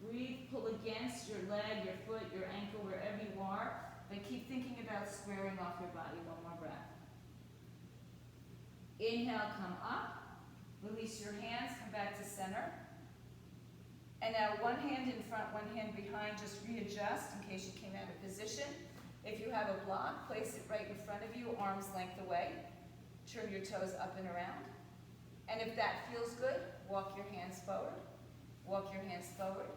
Breathe, pull against your leg, your foot, your ankle, wherever you are, but keep thinking about squaring off your body. One more breath. Inhale, come up. Release your hands, come back to center. And now one hand in front, one hand behind, just readjust in case you came out of position. If you have a block, place it right in front of you, arms length away. Turn your toes up and around. And if that feels good, walk your hands forward. Walk your hands forward.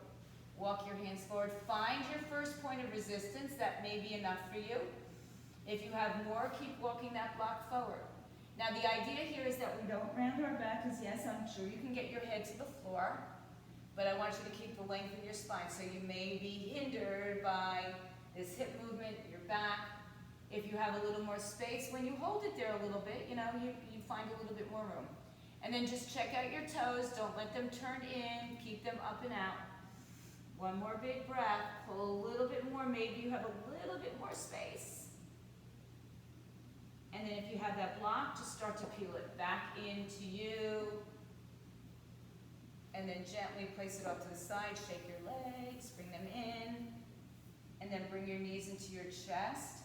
Walk your hands forward. Find your first point of resistance. That may be enough for you. If you have more, keep walking that block forward. Now the idea here is that we don't round our back, because yes, I'm sure you can get your head to the floor, but I want you to keep the length in your spine, so you may be hindered by this hip movement, your back. If you have a little more space, when you hold it there a little bit, you find a little bit more room. And then just check out your toes. Don't let them turn in. Keep them up and out. One more big breath. Pull a little bit more. Maybe you have a little bit more space. And then if you have that block, just start to peel it back into you. And then gently place it off to the side. Shake your legs. Bring them in. And then bring your knees into your chest.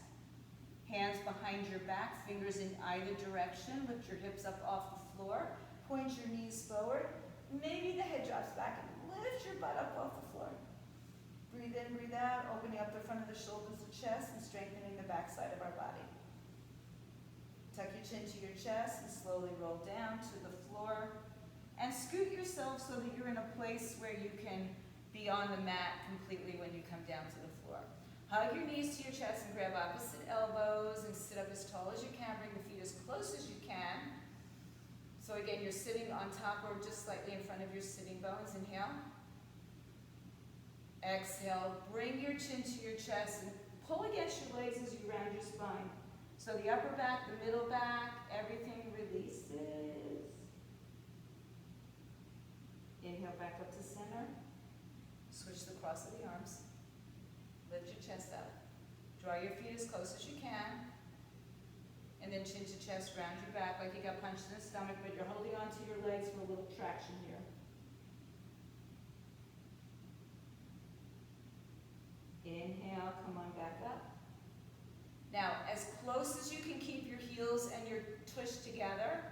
Hands behind your back. Fingers in either direction. Lift your hips up off the floor. Point your knees forward. Maybe the head drops back and lift your butt up off the floor. Breathe in, breathe out, opening up the front of the shoulders, the chest, and strengthening the back side of our body. Tuck your chin to your chest and slowly roll down to the floor. And scoot yourself so that you're in a place where you can be on the mat completely when you come down to the floor. Hug your knees to your chest and grab opposite elbows and sit up as tall as you can. Bring the feet as close as you can. So again, you're sitting on top or just slightly in front of your sitting bones. Inhale. Exhale, bring your chin to your chest and pull against your legs as you round your spine. So the upper back, the middle back, everything releases. Inhale back up to center. Switch the cross of the arms. Lift your chest up. Draw your feet as close as you can. And then chin to chest, round your back like you got punched in the stomach, but you're holding on to your legs for a little traction here. Inhale, come on back up. Now, as close as you can keep your heels and your tush together,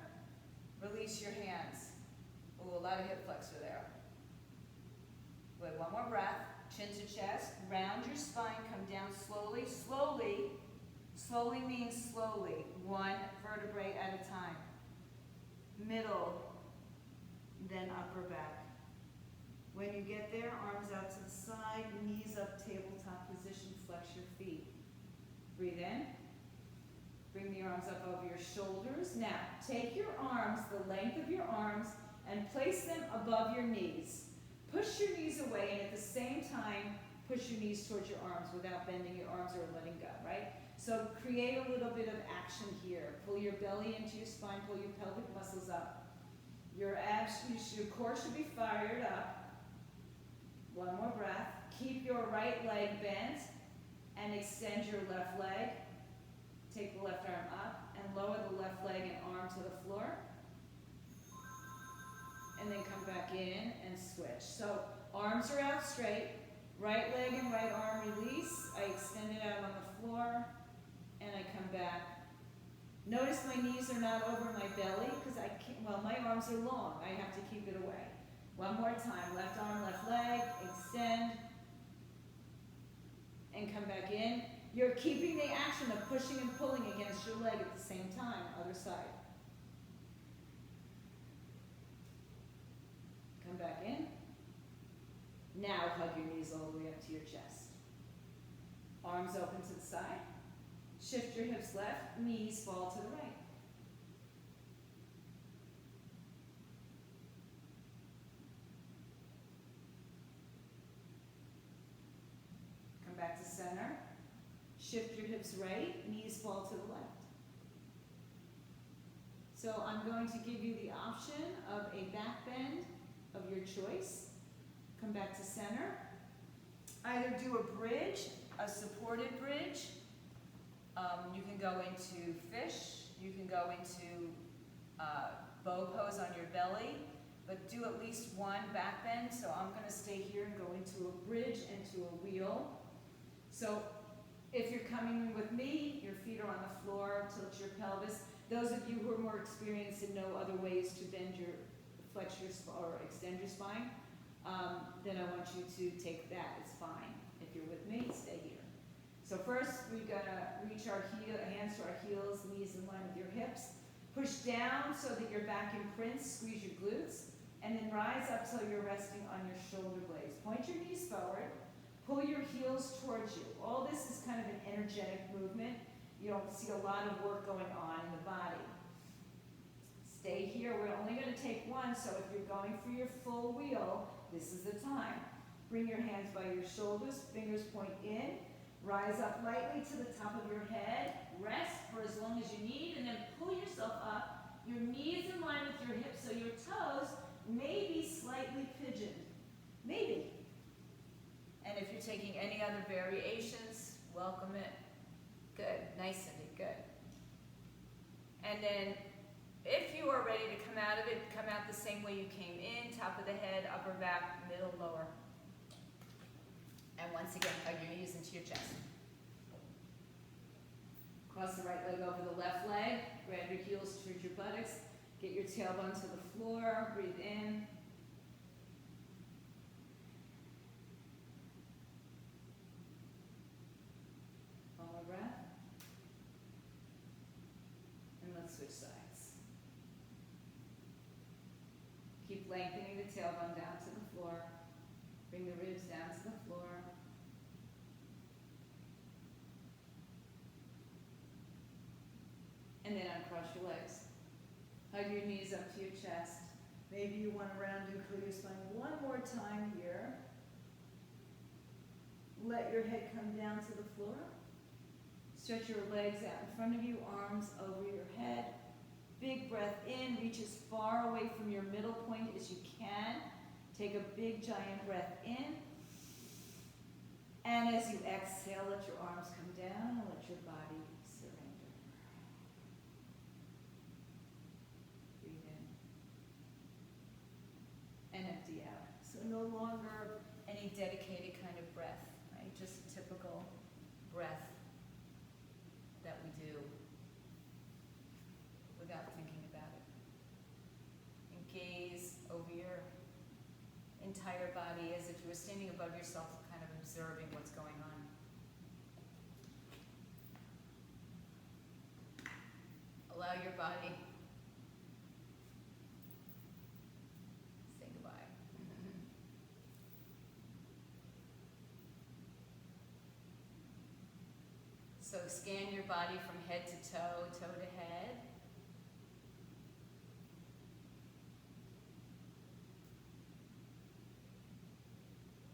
release your hands. Ooh, a lot of hip flexor there. Good, one more breath. Chin to chest, round your spine, come down slowly, slowly. Slowly means slowly, one vertebrae at a time. Middle, then upper back. When you get there, arms out to the side, knees up, tabletop position, flex your feet. Breathe in. Bring the arms up over your shoulders. Now, take your arms, the length of your arms, and place them above your knees. Push your knees away, and at the same time, push your knees towards your arms without bending your arms or letting go, right? So create a little bit of action here. Pull your belly into your spine, pull your pelvic muscles up. Your abs, your core should be fired up. One more breath. Keep your right leg bent and extend your left leg. Take the left arm up and lower the left leg and arm to the floor. And then come back in and switch. So arms are out straight. Right leg and right arm release. I extend it out on the floor and I come back. Notice my knees are not over my belly because I can't, well, my arms are long. I have to keep it away. One more time. Left arm, left leg, extend, and come back in. You're keeping the action of pushing and pulling against your leg at the same time. Other side. Come back in. Now hug your knees all the way up to your chest. Arms open to the side. Shift your hips left, knees fall to the right. Come back to center. Shift your hips right, knees fall to the left. So I'm going to give you the option of a back bend of your choice. Come back to center. Either do a bridge, a supported bridge. You can go into fish. You can go into bow pose on your belly. But do at least one back bend. So I'm going to stay here and go into a bridge and to a wheel. So if you're coming with me, your feet are on the floor, tilt your pelvis. Those of you who are more experienced and know other ways to bend your, flex your, or extend your spine, then I want you to take that. It's fine. If you're with me, stay here. So first, we're going to reach our hands to our heels, knees in line with your hips. Push down so that your back imprints, squeeze your glutes, and then rise up till you're resting on your shoulder blades. Point your knees forward. Pull your heels towards you. All this is kind of an energetic movement. You don't see a lot of work going on in the body. Stay here. We're only going to take one, so if you're going for your full wheel, this is the time. Bring your hands by your shoulders, fingers point in. Rise up lightly to the top of your head. Rest for as long as you need, and then pull yourself up. Your knees in line with your hips, so your toes may be slightly pigeoned. Maybe. And if you're taking any other variations, welcome it. Good. Nice, Cindy. Good. And then, if you are ready to come out of it, come out the same way you came in. Top of the head, upper back, middle, lower. And once again, hug your knees into your chest. Cross the right leg over the left leg. Grab your heels towards your buttocks. Get your tailbone to the floor. Breathe in. One more breath. And let's switch sides. Keep lengthening the tailbone down to the floor. Bring the ribs down to the floor. And then uncross your legs. Hug your knees up to your chest. Maybe you want to round and clear your spine one more time here. Let your head come down to the floor. Stretch your legs out in front of you, arms over your head. Big breath in, reach as far away from your middle point as you can. Take a big giant breath in. And as you exhale, let your arms come down and let your body surrender. Breathe in. And empty out. So no longer any dedicated kind of breath, right? Just a typical breath that we do without thinking about it. And gaze over your entire body as if you were standing above yourself, kind of observing what's going on. Allow your body. Say goodbye. So scan your body from head to toe, toe to head.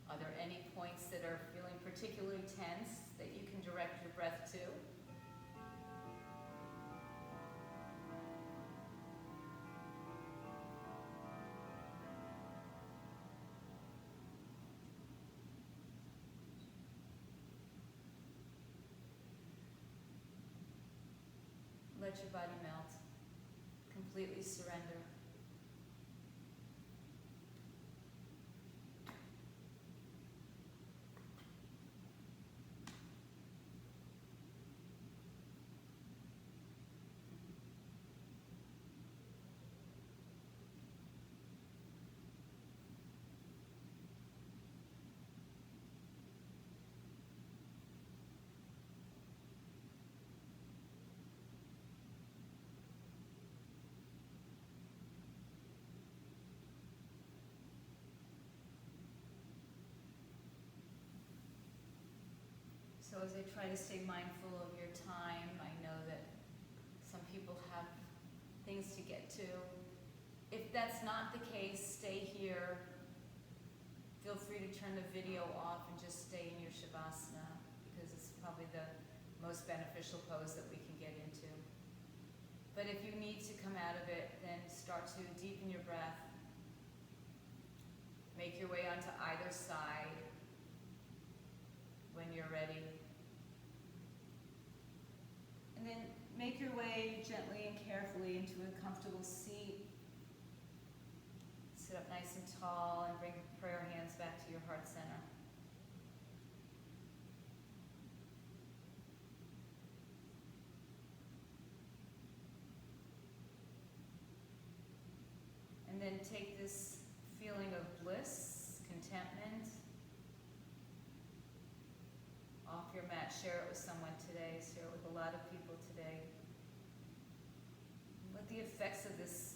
Are there any points that are feeling particularly tense that you can direct your breath to? Let your body melt. Completely surrender. So as I try to stay mindful of your time, I know that some people have things to get to. If that's not the case, stay here. Feel free to turn the video off and just stay in your Shavasana, because it's probably the most beneficial pose that we can get into. But if you need to come out of it, then start to deepen your breath. Make your way onto either side when you're ready. And then make your way gently and carefully into a comfortable seat. Sit up nice and tall and bring prayer hands back to your heart center. And then take this feeling of bliss, contentment, off your mat. Share it with someone today. Share it with a lot of people today. Let the effects of this,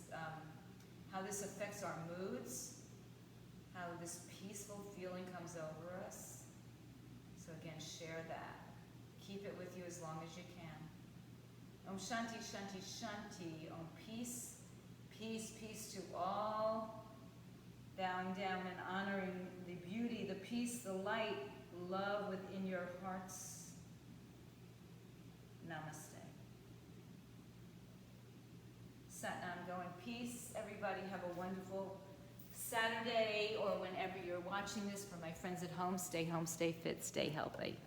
how this affects our moods, how this peaceful feeling comes over us. So again, share that. Keep it with you as long as you can. Om Shanti, Shanti, Shanti. Om peace, peace, peace to all. Bowing down and honoring the beauty, the peace, the light, love within your hearts. Namaste. Satnam, go in peace. Everybody have a wonderful Saturday, or whenever you're watching this. For my friends at home, stay fit, stay healthy.